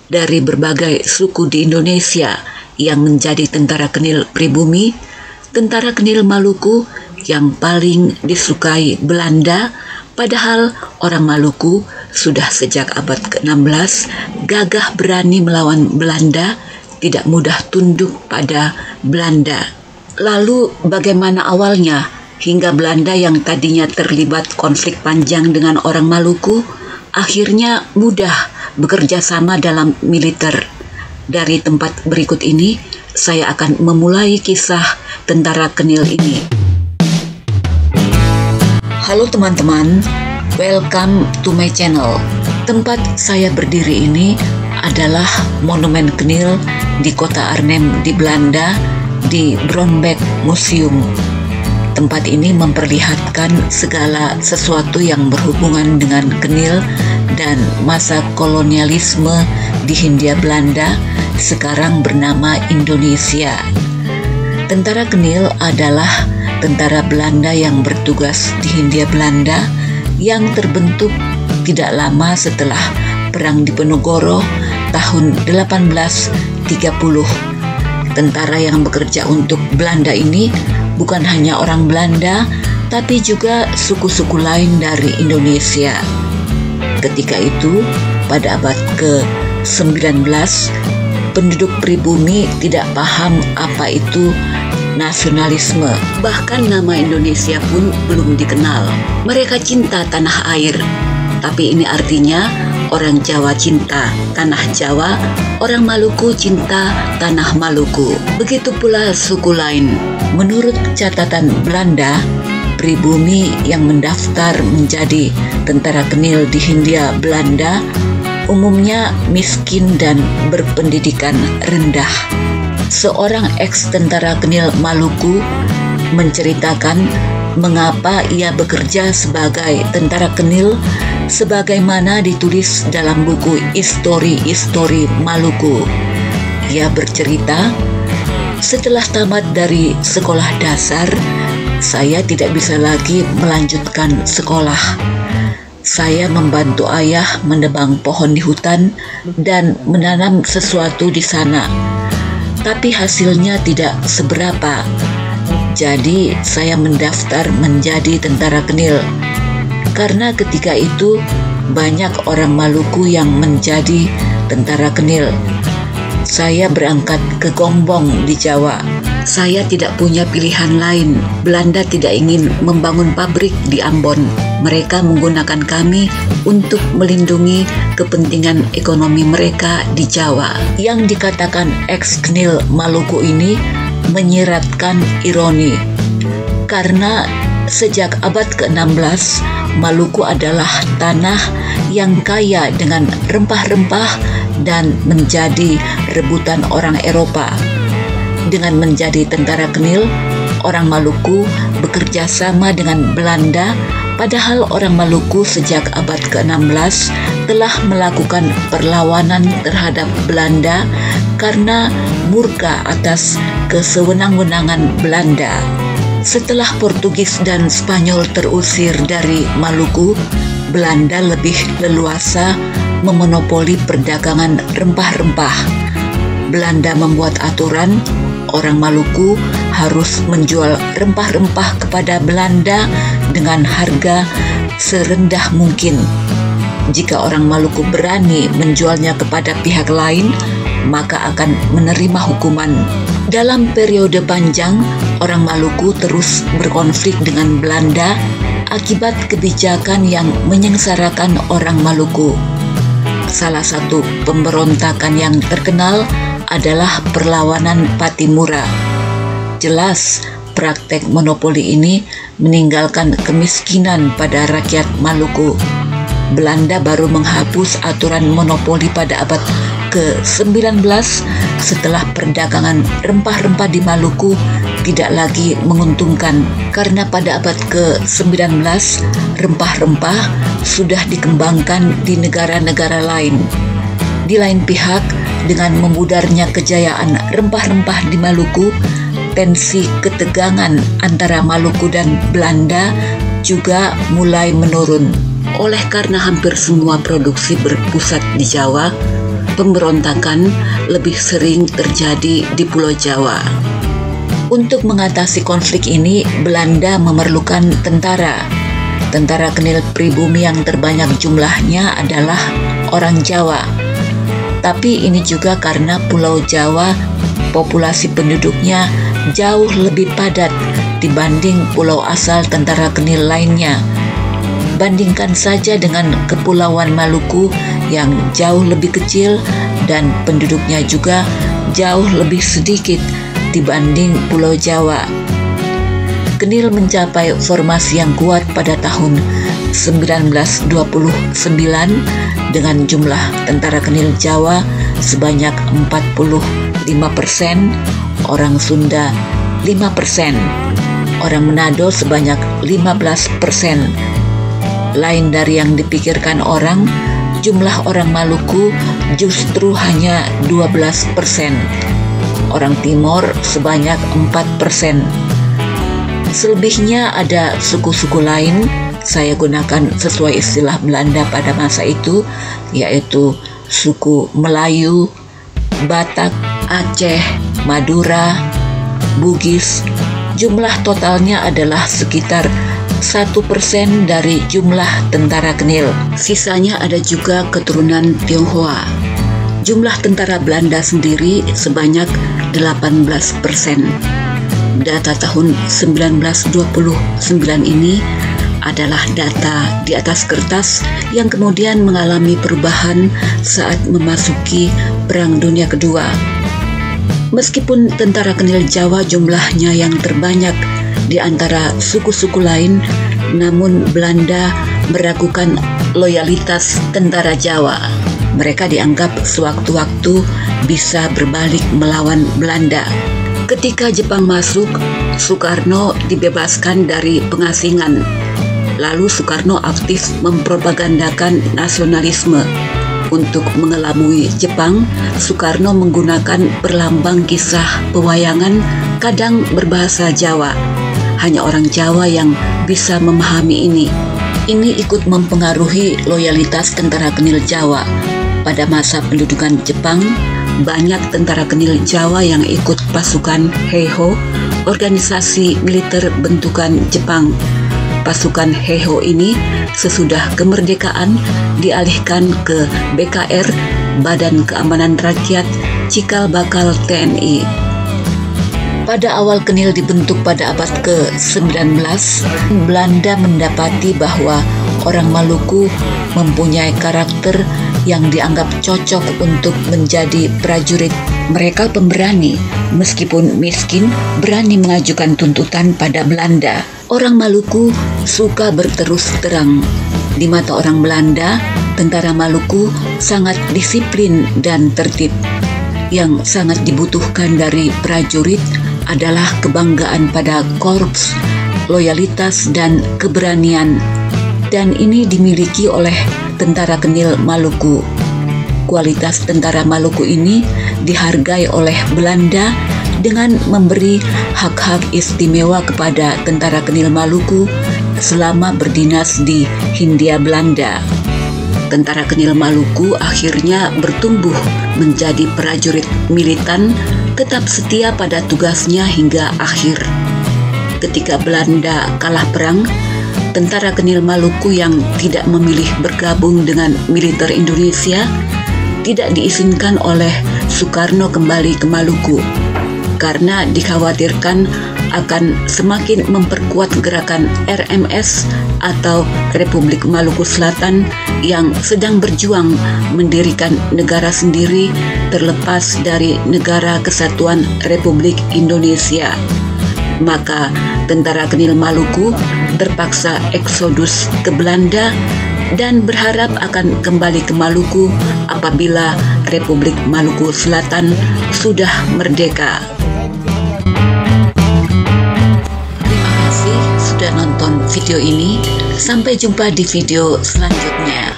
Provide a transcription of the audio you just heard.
dari berbagai suku di Indonesia yang menjadi tentara kenil pribumi, tentara kenil Maluku yang paling disukai Belanda, padahal orang Maluku sudah sejak abad ke-16 gagah berani melawan Belanda, tidak mudah tunduk pada Belanda. Lalu bagaimana awalnya hingga Belanda yang tadinya terlibat konflik panjang dengan orang Maluku akhirnya mudah bekerja sama dalam militer? Dari tempat berikut ini saya akan memulai kisah tentara kenil ini. Halo teman-teman, welcome to my channel. Tempat saya berdiri ini adalah Monumen Kenil di kota Arnhem di Belanda, di Brownback Museum. Tempat ini memperlihatkan segala sesuatu yang berhubungan dengan kenil dan masa kolonialisme di Hindia Belanda, sekarang bernama Indonesia. Tentara kenil adalah tentara Belanda yang bertugas di Hindia Belanda yang terbentuk tidak lama setelah Perang Diponegoro tahun 1830. Tentara yang bekerja untuk Belanda ini bukan hanya orang Belanda, tapi juga suku-suku lain dari Indonesia. Ketika itu, pada abad ke-19, penduduk pribumi tidak paham apa itu nasionalisme. Bahkan nama Indonesia pun belum dikenal. Mereka cinta tanah air, tapi ini artinya orang Jawa cinta tanah Jawa, orang Maluku cinta tanah Maluku. Begitu pula suku lain. Menurut catatan Belanda, pribumi yang mendaftar menjadi tentara kenil di Hindia Belanda umumnya miskin dan berpendidikan rendah. Seorang ex-tentara kenil Maluku menceritakan mengapa ia bekerja sebagai tentara kenil sebagaimana ditulis dalam buku Histori Maluku. Ia bercerita, "Setelah tamat dari sekolah dasar, saya tidak bisa lagi melanjutkan sekolah. Saya membantu ayah menebang pohon di hutan dan menanam sesuatu di sana. Tapi hasilnya tidak seberapa. Jadi saya mendaftar menjadi tentara kenil. Karena ketika itu banyak orang Maluku yang menjadi tentara kenil. Saya berangkat ke Gombong di Jawa. Saya tidak punya pilihan lain. Belanda tidak ingin membangun pabrik di Ambon. Mereka menggunakan kami untuk melindungi kepentingan ekonomi mereka di Jawa." Yang dikatakan ex-kenil Maluku ini menyiratkan ironi. Karena sejak abad ke-16, Maluku adalah tanah yang kaya dengan rempah-rempah dan menjadi rebutan orang Eropa. Dengan menjadi tentara kenil, orang Maluku bekerja sama dengan Belanda, padahal orang Maluku sejak abad ke-16 telah melakukan perlawanan terhadap Belanda karena murka atas kesewenang-wenangan Belanda. Setelah Portugis dan Spanyol terusir dari Maluku, Belanda lebih leluasa memonopoli perdagangan rempah-rempah. Belanda membuat aturan orang Maluku harus menjual rempah-rempah kepada Belanda dengan harga serendah mungkin. Jika orang Maluku berani menjualnya kepada pihak lain, maka akan menerima hukuman. Dalam periode panjang, orang Maluku terus berkonflik dengan Belanda akibat kebijakan yang menyengsarakan orang Maluku. Salah satu pemberontakan yang terkenal adalah perlawanan Patimura. Jelas, praktek monopoli ini meninggalkan kemiskinan pada rakyat Maluku. Belanda baru menghapus aturan monopoli pada abad ke-19 setelah perdagangan rempah-rempah di Maluku tidak lagi menguntungkan, karena pada abad ke-19 rempah-rempah sudah dikembangkan di negara-negara lain. Di lain pihak, dengan memudarnya kejayaan rempah-rempah di Maluku, tensi ketegangan antara Maluku dan Belanda juga mulai menurun. Oleh karena hampir semua produksi berpusat di Jawa, pemberontakan lebih sering terjadi di Pulau Jawa. Untuk mengatasi konflik ini, Belanda memerlukan tentara. Tentara Kenil pribumi yang terbanyak jumlahnya adalah orang Jawa. Tapi ini juga karena Pulau Jawa populasi penduduknya jauh lebih padat dibanding pulau asal tentara Kenil lainnya. Bandingkan saja dengan Kepulauan Maluku yang jauh lebih kecil dan penduduknya juga jauh lebih sedikit dibanding Pulau Jawa. Kenil mencapai formasi yang kuat pada tahun 1929 dengan jumlah tentara Kenil Jawa sebanyak 45%, orang Sunda 5%, orang Manado sebanyak 15%. Lain dari yang dipikirkan orang, jumlah orang Maluku justru hanya 12%. Orang Timor sebanyak 4%. Selebihnya ada suku-suku lain, saya gunakan sesuai istilah Belanda pada masa itu, yaitu suku Melayu, Batak, Aceh, Madura, Bugis. Jumlah totalnya adalah sekitar 1% dari jumlah tentara Kenil. Sisanya ada juga keturunan Tionghoa. Jumlah tentara Belanda sendiri sebanyak 18%. Data tahun 1929 ini adalah data di atas kertas yang kemudian mengalami perubahan saat memasuki Perang Dunia Kedua. Meskipun tentara Kenil Jawa jumlahnya yang terbanyak di antara suku-suku lain, namun Belanda meragukan loyalitas tentara Jawa. Mereka dianggap sewaktu-waktu bisa berbalik melawan Belanda. Ketika Jepang masuk, Soekarno dibebaskan dari pengasingan. Lalu Soekarno aktif mempropagandakan nasionalisme. Untuk mengelabui Jepang, Soekarno menggunakan perlambang kisah pewayangan kadang berbahasa Jawa. Hanya orang Jawa yang bisa memahami ini. Ini ikut mempengaruhi loyalitas tentara Kenil Jawa. Pada masa pendudukan Jepang, banyak tentara Kenil Jawa yang ikut pasukan Heiho, organisasi militer bentukan Jepang. Pasukan Heiho ini sesudah kemerdekaan dialihkan ke BKR, Badan Keamanan Rakyat, Cikal Bakal TNI. Pada awal Kenil dibentuk pada abad ke-19, Belanda mendapati bahwa orang Maluku mempunyai karakter yang dianggap cocok untuk menjadi prajurit. Mereka pemberani, meskipun miskin, berani mengajukan tuntutan pada Belanda. Orang Maluku suka berterus terang. Di mata orang Belanda, tentara Maluku sangat disiplin dan tertib. Yang sangat dibutuhkan dari prajurit adalah kebanggaan pada korps, loyalitas, dan keberanian. Dan ini dimiliki oleh tentara Kenil Maluku. Kualitas tentara Maluku ini dihargai oleh Belanda dengan memberi hak-hak istimewa kepada tentara Kenil Maluku selama berdinas di Hindia Belanda. Tentara Kenil Maluku akhirnya bertumbuh menjadi prajurit militan, tetap setia pada tugasnya hingga akhir. Ketika Belanda kalah perang, tentara Kenil Maluku yang tidak memilih bergabung dengan militer Indonesia tidak diizinkan oleh Soekarno kembali ke Maluku karena dikhawatirkan akan semakin memperkuat gerakan RMS atau Republik Maluku Selatan yang sedang berjuang mendirikan negara sendiri terlepas dari Negara Kesatuan Republik Indonesia. Maka tentara Kenil Maluku terpaksa eksodus ke Belanda dan berharap akan kembali ke Maluku apabila Republik Maluku Selatan sudah merdeka. Terima kasih sudah nonton video ini. Sampai jumpa di video selanjutnya.